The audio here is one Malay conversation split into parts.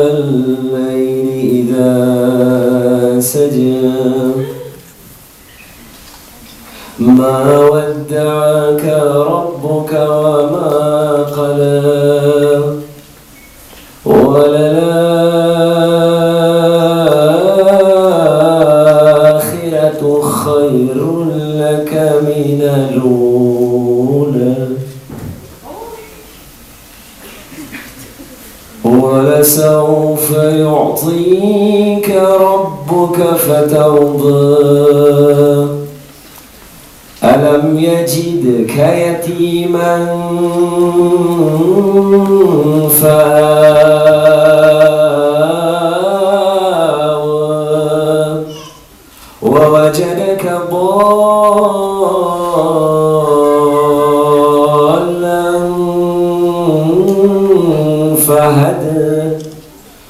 الليل إذا سجى ما ودعك ربك وما قلى وللآخرة خير لك من الأولى ولسوف يعطيك ربك فترضى ألم يجدك يتيما فآوى ووجدك ضالا فهدى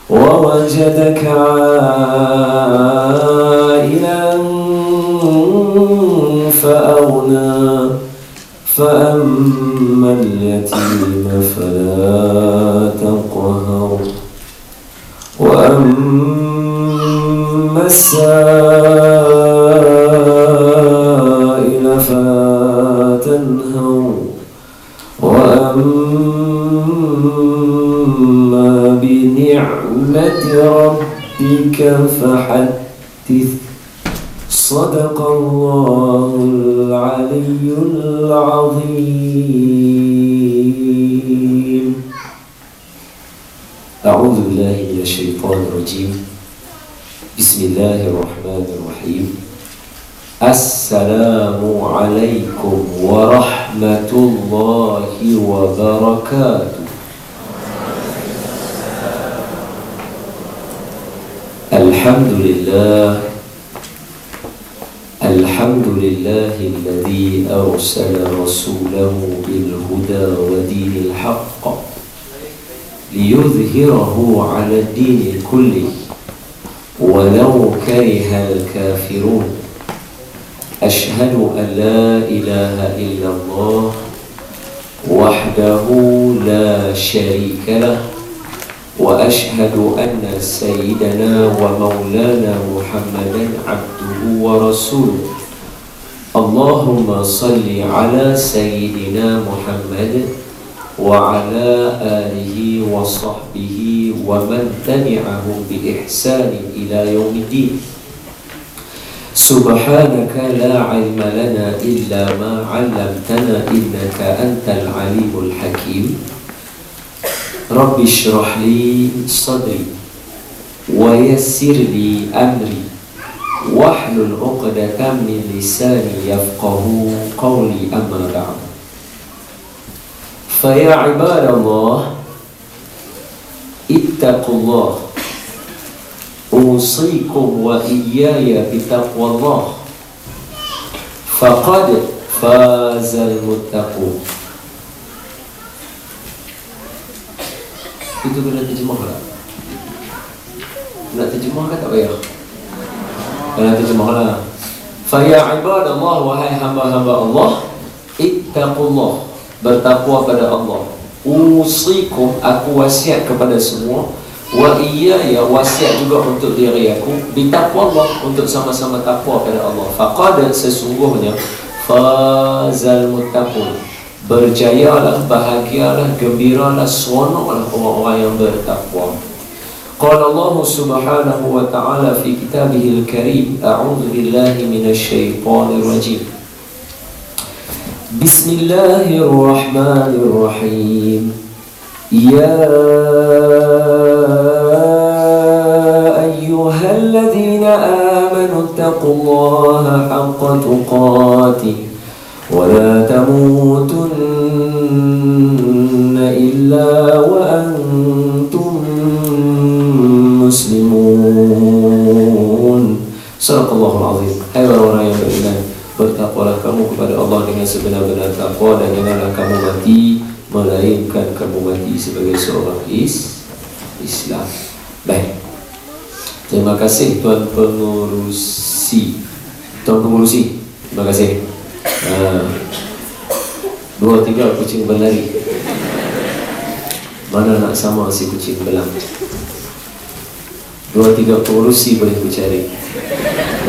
ووجدك عائلا فأغنى فأما اليتيم فلا تقهر وأما السائل فلا تنهر وأما بنعمة ربك فحدث صدق الله العلي العظيم. أعوذ بالله من الشيطان الرجيم. بسم الله الرحمن الرحيم. السلام عليكم ورحمة الله وبركاته. الحمد لله الذي أرسل رسوله بالهدى ودين الحق ليظهره على الدين كله ولو كره الكافرون. أشهد أن لا إله إلا الله وحده لا شريك له وأشهد أن سيدنا ومولانا محمدا عبده ورسوله. اللهم صل على سيدنا محمد وعلى آله وصحبه ومن تبعهم بإحسان إلى يوم الدين. سبحانك لا علم لنا إلا ما علمتنا إنك أنت العليم الحكيم. رب اشرح لي صدري ويسر لي أمري واحلل عقدة من لساني يفقه قولي. أما بعد فيا عباد الله اتقوا الله أوصيكم وإياي بتقوى الله فقد فاز المتقون. Itu kena terjemah lah. Nak terjemah kan tak payah. Kena terjemah lah. Faya ibadallah, wahai hamba-hamba Allah, ittaqullah, bertakwa pada Allah. Usikum, aku wasiat kepada semua. Wa iyaya, wasiat juga untuk diri aku. Bitaqwallah, untuk sama-sama takwa pada Allah. Faqad, sesungguhnya, fazal muttaqun, berjayalah, bahagialah, gembiralah, seronoklah orang-orang yang bertakwa. Qala Allah subhanahu wa ta'ala fi kitabihil karim. A'udzu billahi minasy syaithanir rajim. Bismillahirrahmanirrahim. Ya ayyuhalladzina amanu taqullaha haqqa tuqatih ولا تموتن إلا وأنتم مسلمون. صدق الله العظيم. Hai orang-orang yang beriman, bertakwalah kamu kepada Allah dengan sebenar-benar takwa, dan janganlah kamu mati melainkan kamu mati sebagai seorang Islam. Baik. Terima kasih Tuan Pengurusi. Terima kasih. 2-3 kucing berlari. Mana nak sama si kucing belang. 2-3 pengurusi boleh ku cari.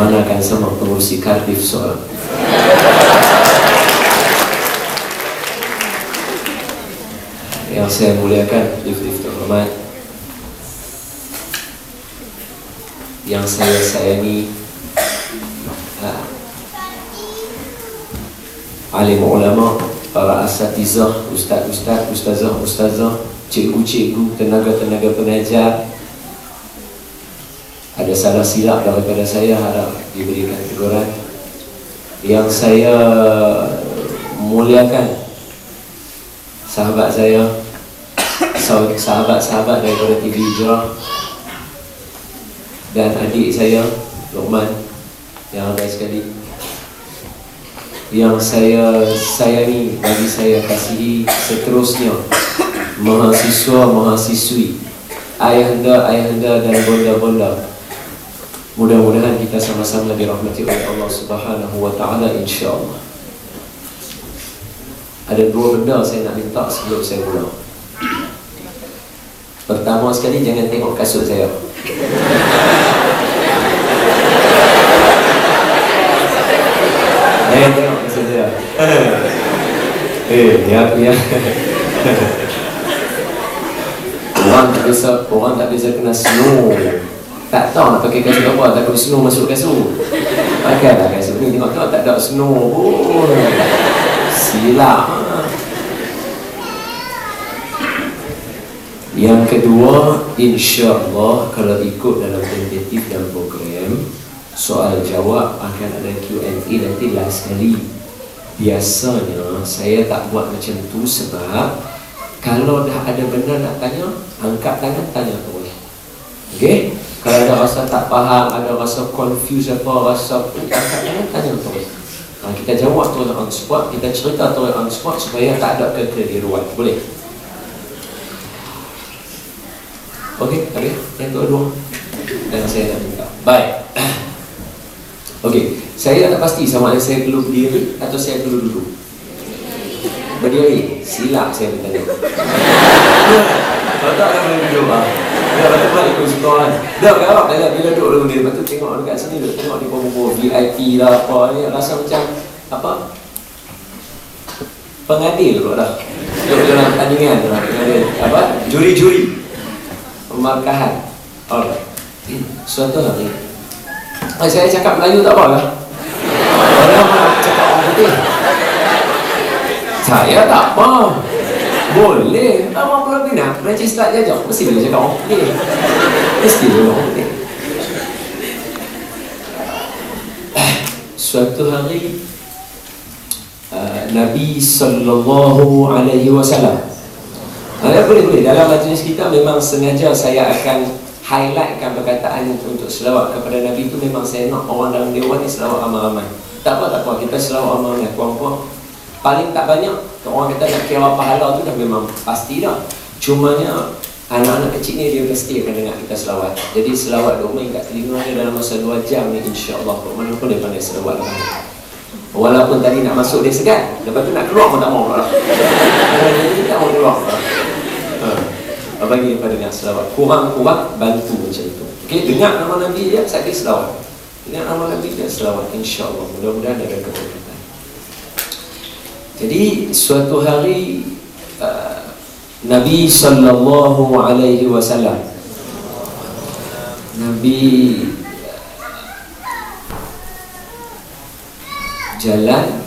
Mana akan sama pengurusi Cardiff seorang. Yang saya muliakan, lift terhormat, yang saya sayangi, alim ulama, para asatizah, ustaz-ustaz, ustazah, cikgu-cikgu, tenaga-tenaga pengajar. Ada salah silap daripada saya, harap diberikan teguran. Yang saya muliakan, sahabat saya, sahabat-sahabat daripada TV Hijrah, dan adik saya Luqman yang ramai sekali, yang saya sayangi, bagi saya kasihi seterusnya, mahasiswa-mahasiswi, ayahanda dan bonda-bonda. Mudah-mudahan kita sama-sama dirahmati oleh Allah Subhanahu wa taala, insya-Allah. Ada 2 benda saya nak minta sebelum saya mula. Pertama sekali, jangan tengok kasut saya. Jangan tengok kasut saya. Ya. Orang tak bisa kena snow. Tak tahu nak pakai kasut apa, takut snow masuk kasut. Pakailah kasut ni, tengok tak ada snow pun. Silap. Yang kedua, insya-Allah kalau ikut dalam tentatif dan program, soal jawab akan ada Q&A nanti last sekali. Biasanya saya tak buat macam tu sebab kalau dah ada benda nak tanya, angkat tangan tanya terus. Okey? Kalau ada rasa tak faham, ada rasa confused apa, rasa angkat tangan tanya terus. Kita jawab terus on spot, kita cerita terus on spot supaya tak ada kekeliruan. Boleh? Okey, yang kedua dan saya nak minta. Baik. Okey, saya tak pasti sama ada saya perlu berdiri atau saya perlu duduk. Berdiri, silap saya bertanya. Kalau tak, boleh duduk lah. Lepas tu ikut sekolah. Dah berapa dah bila duduk dulu ni. Lepas tu tengok dekat sini, tengok di buku VIP lah apa ni, rasa macam apa? Pengadil pula dah. Duduk dalam pertandingan lah, pengadil. Apa? Juri-juri pemarkahan. Alright. Suatu hari saya cakap Melayu tak apa lah. Orang cakap orang putih. Saya tak apa. Boleh. Tak apa lebih nak. Perancis tak jajak. Mesti boleh cakap orang putih. Mesti boleh orang putih. Suatu hari Nabi sallallahu alaihi wasallam. Boleh. Dalam majlis kita memang sengaja saya akan highlightkan perkataan untuk selawat kepada Nabi itu. Memang saya nak orang dalam dewan ni selawat ramai-ramai. Tak apa, kita selawat ramai-ramai. Kurang-kurang paling tak banyak, orang kata nak kira pahala tu dah memang pasti dah. Cumanya anak-anak kecil ni dia mesti akan dengar kita selawat. Jadi selawat dia main kat telinga dia dalam masa 2 jam ni, insya-Allah. Mana pun dia pandai selawat lah. Walaupun tadi nak masuk dia segan, lepas tu nak keluar pun tak mau lah. Jadi tak mau keluar lah. Bagi daripada dengar selawat, kurang-kurang bantu macam tu. Okey, dengar nama Nabi dia, saya selawat. Dengar nama Nabi dia, selawat, insya-Allah. Mudah-mudahan ada keberkatan. Jadi suatu hari Nabi sallallahu alaihi wasallam, Nabi jalan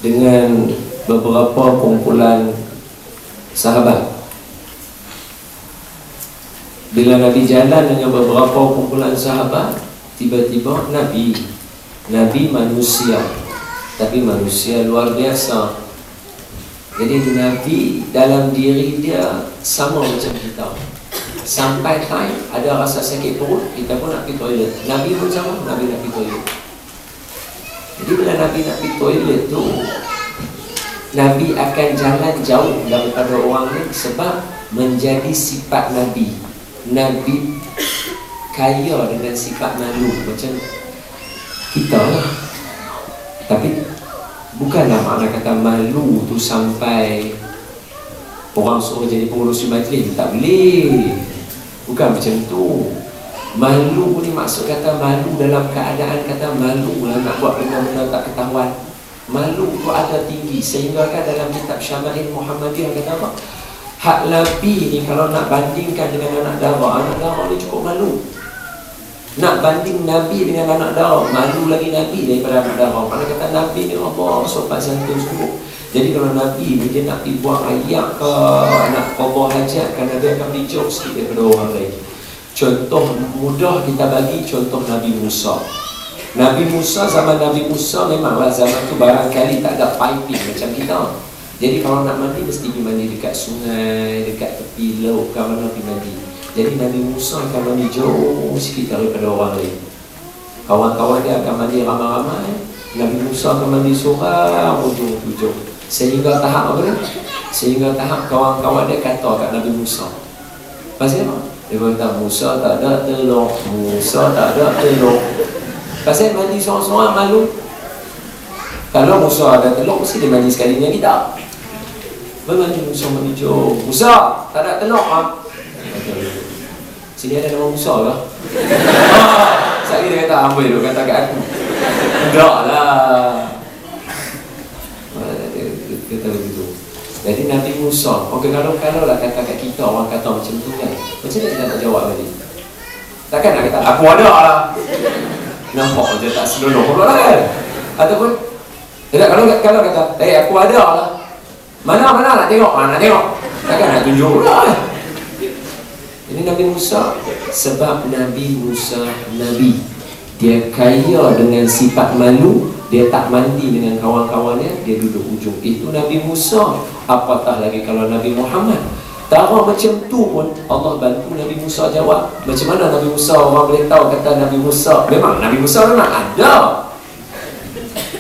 dengan beberapa kumpulan sahabat. Bila Nabi jalan dengan beberapa kumpulan sahabat, tiba-tiba Nabi manusia, tapi manusia luar biasa. Jadi Nabi dalam diri dia sama macam kita. Sampai time ada rasa sakit perut, kita pun nak pergi toilet. Nabi pun sama, Nabi nak pergi toilet. Jadi bila Nabi nak pergi toilet tu, Nabi akan jalan jauh daripada orang ni sebab menjadi sifat Nabi. Nabi kaya dengan sifat malu macam kita lah. Tapi bukanlah makna kata malu tu sampai orang suruh jadi pengurus majlis, tak boleh. Bukan macam tu. Malu ni maksud kata malu dalam keadaan kata malu lah nak buat benda-benda tak ketahuan. Malu tu ada tinggi sehingga kan dalam kitab Syama'il Muhammadiyah kata apa? Hak Nabi ni kalau nak bandingkan dengan anak dara ni cukup malu. Nak banding Nabi dengan anak dara, malu lagi Nabi daripada anak dara. Mana kata Nabi ni Allah sopan santun sungguh. Jadi kalau Nabi ni dia nak pergi buang ayak ke, nak qada hajat kan, Nabi akan pergi jauh sikit daripada orang lain. Contoh mudah kita bagi contoh Nabi Musa. Nabi Musa, zaman Nabi Musa memanglah zaman tu barangkali tak ada piping macam kita. Jadi kalau nak mandi mesti pergi mandi dekat sungai, dekat tepi laut, ke mana pergi mandi. Jadi Nabi Musa akan mandi jauh sikit daripada orang lain. Kawan-kawan dia akan mandi ramai-ramai, Nabi Musa akan mandi seorang ujung-ujung. Sehingga tahap apa dia? Sehingga tahap kawan-kawan dia kata kat Nabi Musa, pasal apa? Dia kata Musa tak ada telur, Musa tak ada telur. Pasal mandi seorang-seorang malu. Kalau Musa ada telur mesti dia mandi sekali dengan kita. Mandi Musa mandi jauh, Musa tak ada telur ah. Sini ada nama Musa lah. Saya dia kata apa dia kata kat aku. Enggak lah. Dia kata begitu. Jadi Nabi Musa, okey kalau lah kata kat kita orang kata macam tu kan. Macam mana kita nak jawab tadi? Takkan nak kata aku ada lah. Nampak je tak senonoh pula kan? Ataupun kalau kata, aku ada lah. Mana nak tengok? Nak tengok. Takkan nak tunjuk pula kan? Ini Nabi Musa. Sebab Nabi Musa Nabi, dia kaya dengan sifat malu. Dia tak mandi dengan kawan-kawannya, dia duduk ujung. Itu Nabi Musa. Apatah lagi kalau Nabi Muhammad. Tahu macam tu pun Allah bantu Nabi Musa jawab. Macam mana Nabi Musa orang boleh tahu kata Nabi Musa? Memang Nabi Musa memang ada.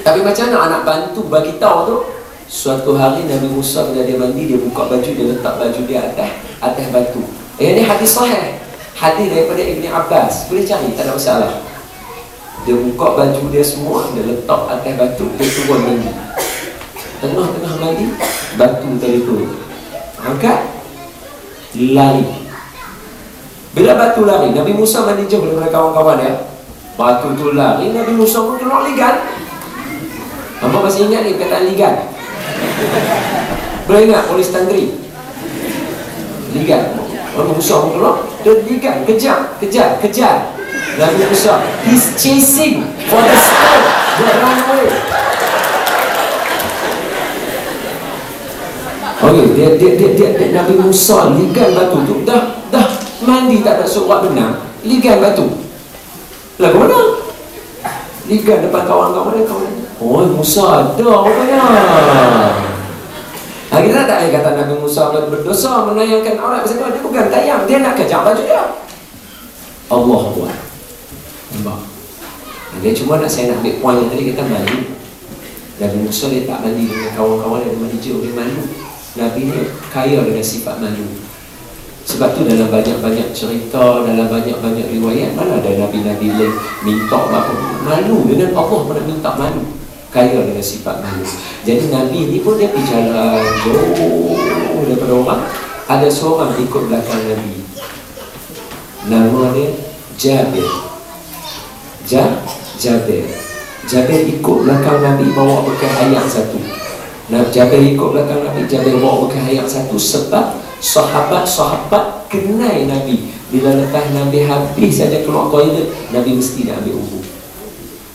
Tapi macam mana anak bantu bagi tahu tu? Suatu hari Nabi Musa bila dia mandi, dia buka baju, dia letak baju dia atas batu. Ini hadis sahih. Hadis daripada Ibn Abbas. Boleh cari, tak ada masalah. Dia buka baju dia semua, dia letak atas batu, dia turun mandi. Tengah-tengah mandi, batu tadi tu angkat, lari. Bila batu lari, Nabi Musa mandi jauh daripada kawan-kawan dia. Batu tu lari, Nabi Musa pun keluar ligan. Apa masih ingat ni perkataan ligan? Boleh ingat polis tantri? Ligan. Nabi Musa pun keluar, dia ligan, kejar. Nabi Musa, he's chasing for the stone. Dia run away. Okey, dia Nabi Musa ligan batu tu dah mandi tak ada surat benar, ligan batu. Lagu mana? Ligan depan kawan-kawan dia, oh Musa ada rupanya. Kita tak boleh kata Nabi Musa berdosa menayangkan aurat pasal dia bukan tayang, dia nak kejar baju dia. Allah buat. Nampak? Dia cuma saya nak ambil poin yang tadi kita malu. Nabi Musa dia tak mandi dengan kawan-kawan dia mandi jauh, dia malu. Nabi ni kaya dengan sifat malu. Sebab tu dalam banyak-banyak cerita, dalam banyak-banyak riwayat, mana ada Nabi-Nabi lain minta malu dengan Allah pun nak minta malu. Kaya dengan sifat malu. Jadi Nabi ni pun dia pergi jalan jauh daripada orang. Ada seorang ikut belakang Nabi. Nama dia Jabir. Jabir ikut belakang Nabi bawa bekal ayam satu. Jabir ikut belakang Nabi, Jabir bawa bekal ayam satu. Sebab sahabat-sahabat kenal Nabi. Bila lepas Nabi habis saja keluar toilet, Nabi mesti nak ambil wudu.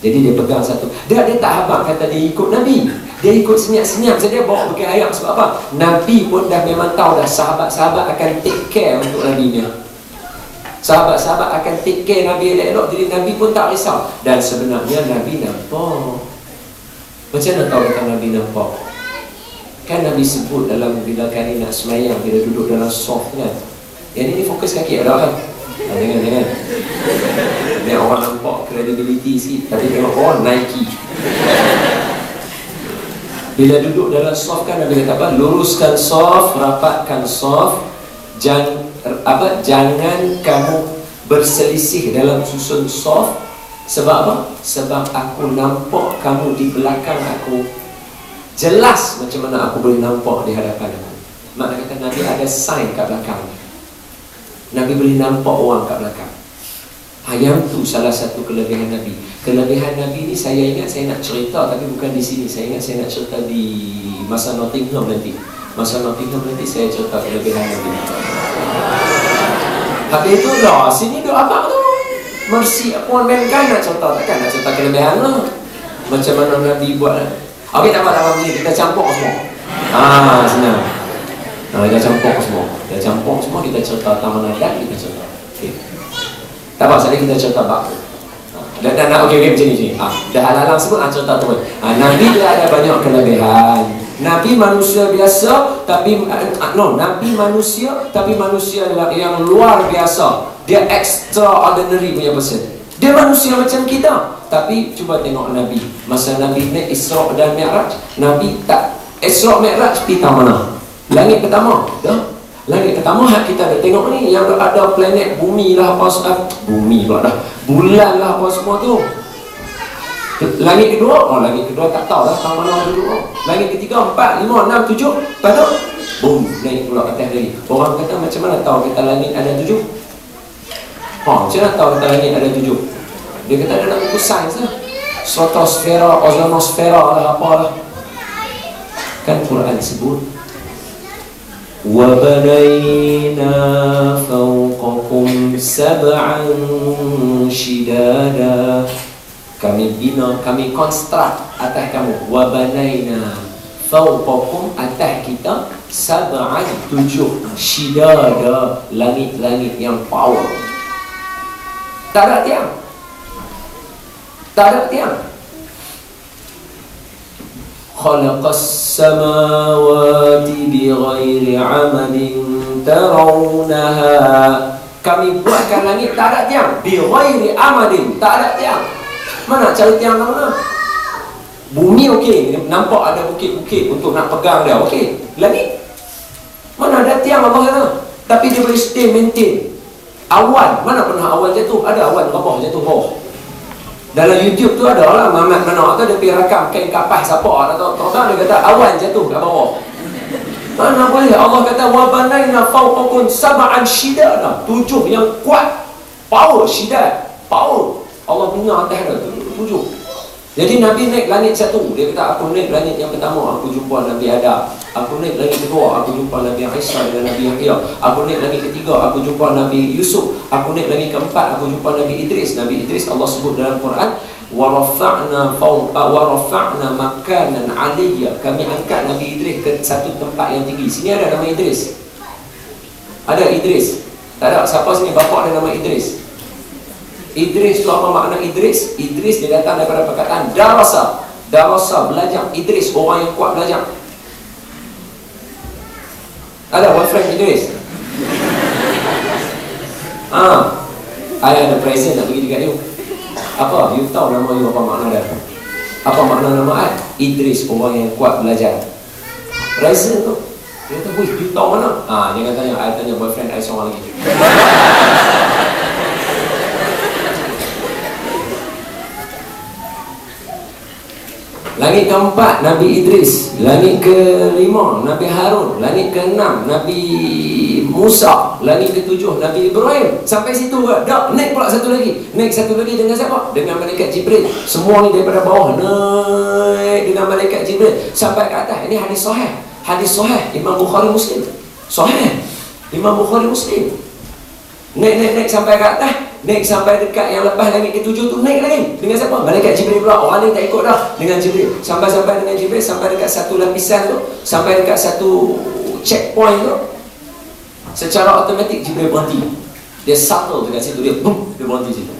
Jadi dia pegang satu. Dia tak habaq kata dia ikut Nabi. Dia ikut senyap-senyap saja bawa bekal ayam. Sebab apa? Nabi pun dah memang tahu dah sahabat-sahabat akan take care untuk Nabi dia. Sahabat-sahabat akan take care Nabi elok-elok. Jadi Nabi pun tak risau. Dan sebenarnya Nabi nampak. Macam mana tahu kata Nabi nampak? Kan Nabi sebut dalam bila kali nak semayang, bila duduk dalam soft kan. Yang ini fokus kaki ada kan? Jangan. Ni orang nampak credibility sikit. Tapi tengok orang Nike. Bila duduk dalam soft kan Nabi kata apa? Luruskan soft, rapatkan soft. Jangan kamu berselisih dalam susun soft. Sebab apa? Sebab aku nampak kamu di belakang aku. Jelas macam mana aku boleh nampak di hadapan aku. Makna kata Nabi ada sign kat belakang. Nabi boleh nampak orang kat belakang. Yang tu salah satu kelebihan Nabi. Kelebihan Nabi ni saya ingat saya nak cerita, tapi bukan di sini. Saya ingat saya nak cerita di masa Nottingham nanti. Masa Nottingham nanti saya cerita kelebihan Nabi. Habis itu dah, sini dah abang tu mercy upon mankind nak cerita. Takkan nak cerita kelebihan lah. Macam mana Nabi buat lah. Okey, tak apa ni, kita campur semua. Senang. Kita campur semua. Kita cerita taman adat, kita cerita. Okey. Tak apa, sekali kita cerita bab. Dan okey macam ni. Dah halalang sebut cerita tu. Nabi dia ada banyak kelebihan. Nabi manusia biasa tapi Nabi manusia tapi manusia yang luar biasa. Dia extraordinary punya person. Dia manusia macam kita. Tapi cuba tengok Nabi. Masa Nabi naik Isra' dan Mi'raj, Nabi tak Isra' Mi'raj pergi mana? Langit pertama. Dah. Langit pertama kita dah tengok ni, yang ada planet bumi lah apa semua. Bumi pula dah. Bulan lah apa semua tu. Langit kedua, langit kedua tak tahu lah sama mana dulu. Langit ketiga, 4, 5, 6, 7. Lepas tu, boom, naik pula atas lagi. Orang kata macam mana tahu kita langit ada 7? Macam mana tahu kita langit ada 7? Dia kata ada buku sains lah. Stratosfera, ozonosfera lah apalah. Kan Quran sebut وَبَنَيْنَا فَوْقَكُمْ سَبْعًا شِدَادًا. Kami bina, kami konstruk atas kamu. وَبَنَيْنَا فَوْقَكُمْ atas kita, sab'an 7 shidada, langit-langit yang power. Tak ada tiang. Khalaqas samawati bighairi amadin tarawnaha. Kami buatkan langit tak ada tiang. Bighairi amadin, tak ada tiang. Mana cari tiang kat mana? Bumi okey, nampak ada bukit-bukit untuk nak pegang dia, okey. Langit mana ada tiang Allah kata. Tapi dia boleh stay maintain. Awan, mana pernah awan jatuh? Ada awan rabah jatuh bawah. Dalam YouTube tu ada lah Mamat Mana tu dia pergi rakam kain kapas siapa atau dia kata awan jatuh kat bawah. Mana boleh Allah kata wa banaina fawqakum sab'an shidada, 7 yang kuat, power, shidad, power. Allah punya atas dia 7. Jadi Nabi naik langit satu, dia kata aku naik langit yang pertama, aku jumpa Nabi Adam. Aku naik langit kedua, aku jumpa Nabi Isa dan Nabi Yahya. Aku naik langit ketiga, aku jumpa Nabi Yusuf. Aku naik langit keempat, aku jumpa Nabi Idris. Nabi Idris Allah sebut dalam Quran, wa rafa'na makanan 'aliyya. Kami angkat Nabi Idris ke satu tempat yang tinggi. Sini ada nama Idris. Ada Idris. Tak ada siapa sini bapa ada nama Idris. Idris tu apa makna Idris? Idris dia datang daripada perkataan darasa. Darasa, belajar. Idris, orang yang kuat belajar. Ada boyfriend Idris? I ada present nak bagi dekat you. Apa? You tahu nama you apa makna dia? Apa makna nama I? Idris, orang yang kuat belajar. Present tu. Dia kata, you tahu mana? Dia kata, I tanya boyfriend I seorang lagi. Langit keempat Nabi Idris, langit kelima Nabi Harun, langit keenam Nabi Musa, langit ketujuh Nabi Ibrahim. Sampai situ ke? Dah, naik pula satu lagi. Naik satu lagi dengan siapa? Dengan malaikat Jibril. Semua ni daripada bawah naik dengan malaikat Jibril sampai ke atas. Ini hadis sahih. Hadis sahih Imam Bukhari Muslim. Sahih Imam Bukhari Muslim. Naik sampai ke atas. Naik sampai dekat yang lepas langit ketujuh tu, naik lagi. Dengan siapa? Malaikat Jibril pula. Orang ni tak ikut dah dengan Jibril. Sampai dengan Jibril, sampai dekat satu lapisan tu, sampai dekat satu checkpoint tu, secara automatik Jibril berhenti. Dia subtle dekat situ, dia boom, dia berhenti situ.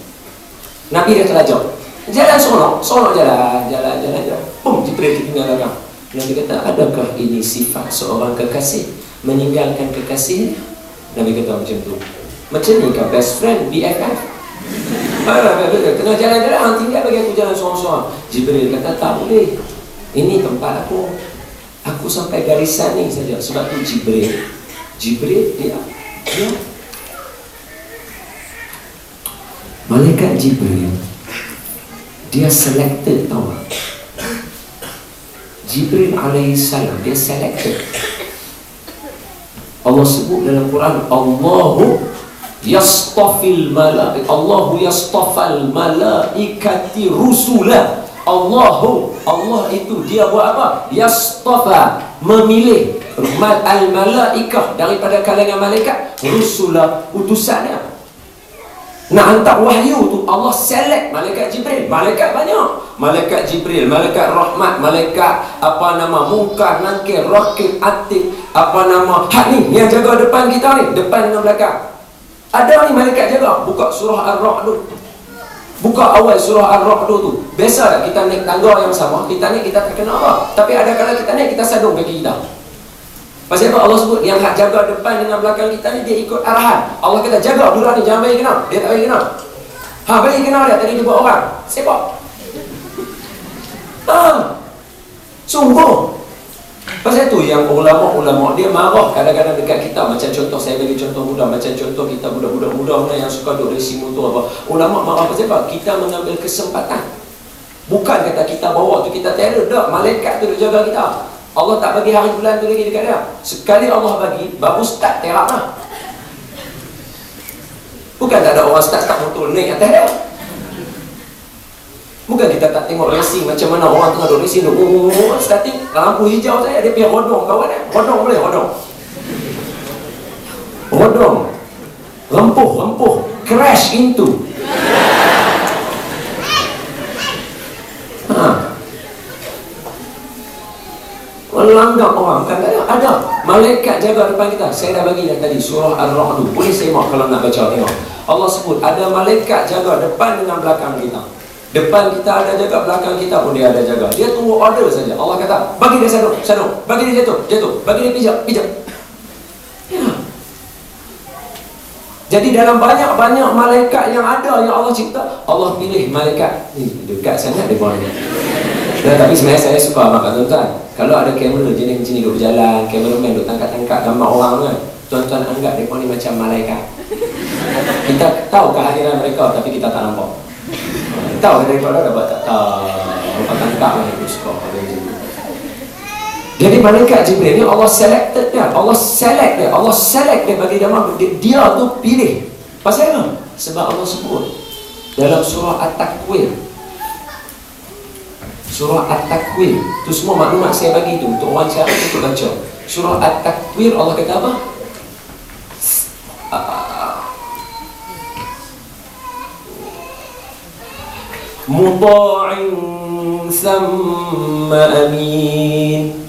Nabi dia terlajak. Jalan sonok jalan. Boom, Jibril tinggal belakang. Nabi kata, adakah ini sifat seorang kekasih meninggalkan kekasihnya? Nabi kata macam tu. Macam ni kan best friend, BFF. Kena jalan-jalan, tinggal bagi aku jalan seorang-seorang. Jibril kata tak boleh. Ini tempat aku. Aku sampai garisan ni saja. Sebab tu Jibril dia malaikat Jibril dia selected, tahu tak? Jibril alaihissalam dia selected. Allah sebut dalam Quran, Allahu Yastafil malaik, Allahu yastafal malaikati rusula. Allah itu dia buat apa? Yastafa, memilih al-malaikah, daripada kalangan malaikat, rusula, utusannya. Nak hantar wahyu tu Allah select malaikat Jibril. Malaikat banyak. Malaikat Jibril, malaikat rahmat, malaikat Munkar, Nakir, Raqib, Atid, hak ni yang jaga depan kita ni, depan dengan belakang. Ada ni malaikat jaga. Buka surah Ar-Ra'd tu. Buka awal surah Ar-Ra'd tu. Biasa tak kita naik tangga yang sama, kita naik kita tak kena apa. Tapi ada kala kita naik kita sadung kaki kita. Pasal apa Allah sebut yang hak jaga depan dengan belakang kita ni dia ikut arahan. Allah kata jaga budak ni jangan bagi kena. Dia tak bagi kena. Bagi kena dia tadi dia buat orang. Siapa? Sungguh. Pasal tu yang ulama dia marah kadang-kadang dekat kita. Macam contoh, saya bagi contoh mudah. Macam contoh kita budak-budak muda yang suka duduk racing motor apa. Ulama marah pasal apa? Kita mengambil kesempatan. Bukan kata kita bawa tu kita terror. Tak, malaikat tu dia jaga kita. Allah tak bagi hari bulan tu lagi dekat dia. Sekali Allah bagi, baru start terak lah. Bukan tak ada orang start motor naik atas dia. Bukan kita tak tengok racing macam mana orang tengah duduk racing starting lampu hijau saya dia pergi rodong kawan dia. Rodong boleh rodong. Rempuh crash into. Melanggar orang kan ada malaikat jaga depan kita. Saya dah bagi dah tadi surah Ar-Ra'd. Boleh semak kalau nak baca tengok. Allah sebut ada malaikat jaga depan dengan belakang kita. Depan kita ada jaga, belakang kita pun dia ada jaga. Dia tunggu order saja. Allah kata bagi dia sadung, bagi dia jatuh, bagi dia pijak. Ya. Jadi dalam banyak malaikat yang ada yang Allah cipta, Allah pilih malaikat ni dekat sangat dia buat ni. Tapi sebenarnya saya suka mak tuan-tuan. Kalau ada kamera jenis macam ni duduk berjalan, kameraman duduk tangkap gambar orang kan, tuan-tuan anggap mereka ni macam malaikat. Kita tahu kehadiran mereka tapi kita tak nampak. Tahu daripada dah buat tak tahu. Nampak tangkap kan itu suka. Jadi malaikat Jibril ni Allah selected dia. Allah select dia bagi dia tu pilih. Pasal apa? Sebab Allah sebut dalam surah At-Takwir. Surah At-Takwir tu semua maklumat saya bagi tu untuk orang cari untuk baca. Surah At-Takwir Allah kata apa? Muta'in thumma amin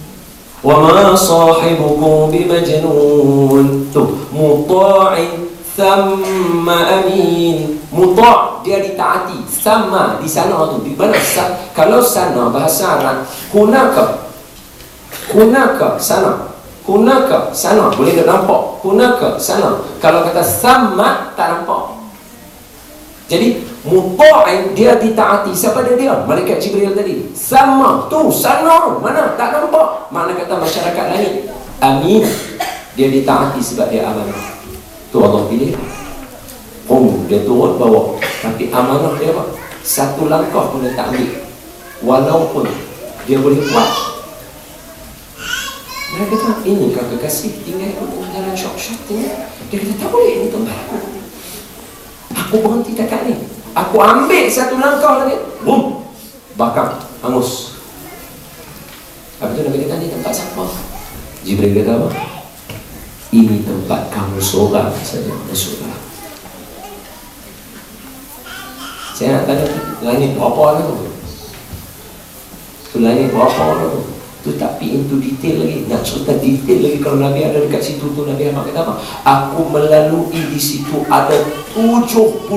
wa ma sahibukum bimajnun. Tu muta'in thumma amin. Muta' dia ditaati, sama di sana tu di mana kalau sana bahasa Arab hunaka sana boleh tak nampak, hunaka sana. Kalau kata sama tak nampak. Jadi muta'in dia ditaati. Siapa dia? Malaikat Jibril tadi. Sama tu sana mana tak nampak. Mana kata masyarakat langit. Amin, dia ditaati sebab dia amanah. Tu Allah pilih. Dia turun bawa. Tapi amanah dia apa? Satu langkah pun dia tak ambil. Walaupun dia boleh buat. Dia kata ini kau kekasih tinggal ikut jalan short tinggal. Dia kata tak boleh ini tempat aku berhenti dekat ni. Aku ambil satu langkah lagi, boom, bakar, hangus. Habis tu Nabi kata ni tempat siapa? Jibril kata apa? Ini tempat kamu seorang saja, masuklah. Saya nak tanya langit berapa orang tu? Tu langit berapa orang tu? Tu tak pergi into detail lagi. Nak cerita detail lagi. Kalau Nabi ada dekat situ tu, Nabi Ahmad kata apa? Aku melalui di situ ada 70,000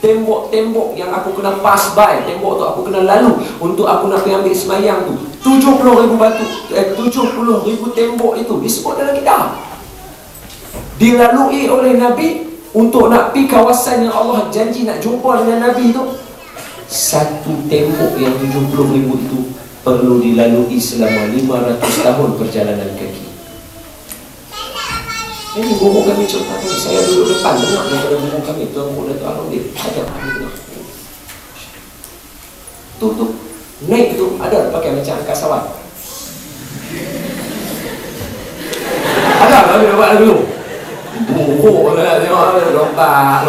tembok-tembok yang aku kena pass by. Tembok tu aku kena lalu untuk aku nak pergi ambil semayang tu. 70,000 batu, 70,000 tembok itu disebut dalam kitab. Dilalui oleh Nabi untuk nak pergi kawasan yang Allah janji nak jumpa dengan Nabi tu. Satu tembok yang 70,000 itu perlu dilalui selama 500 tahun perjalanan kaki. Ini guru kami cerita ni, saya duduk depan dengar daripada guru kami, Tuan Guru Datuk Arudin. Ada kami dengar. Tu naik tu ada pakai macam angkasawan. Ada kami buat dulu. Tengok lah, tengok lompat